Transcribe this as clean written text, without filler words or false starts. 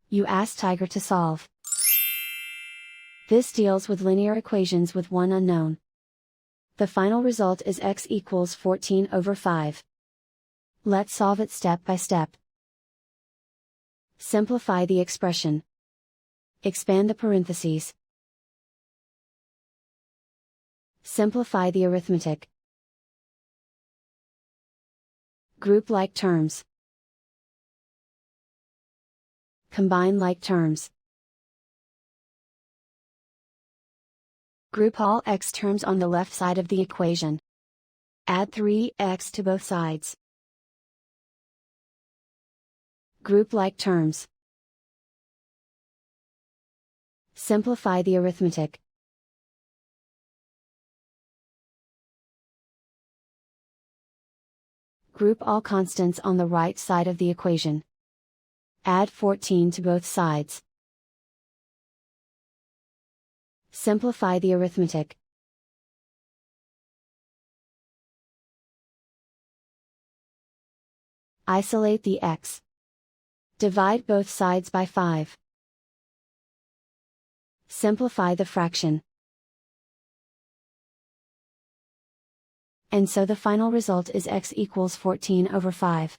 You ask Tiger to solve. This deals with linear equations with one unknown. The final result is x equals 14 over 5. Let's solve it step by step. Simplify the expression. Expand the parentheses. Simplify the arithmetic. Group like terms. Combine like terms. Group all x terms on the left side of the equation. Add 3x to both sides. Group like terms. Simplify the arithmetic. Group all constants on the right side of the equation. Add 14 to both sides. Simplify the arithmetic. Isolate the x. Divide both sides by 5. Simplify the fraction. And so the final result is x equals 14 over 5.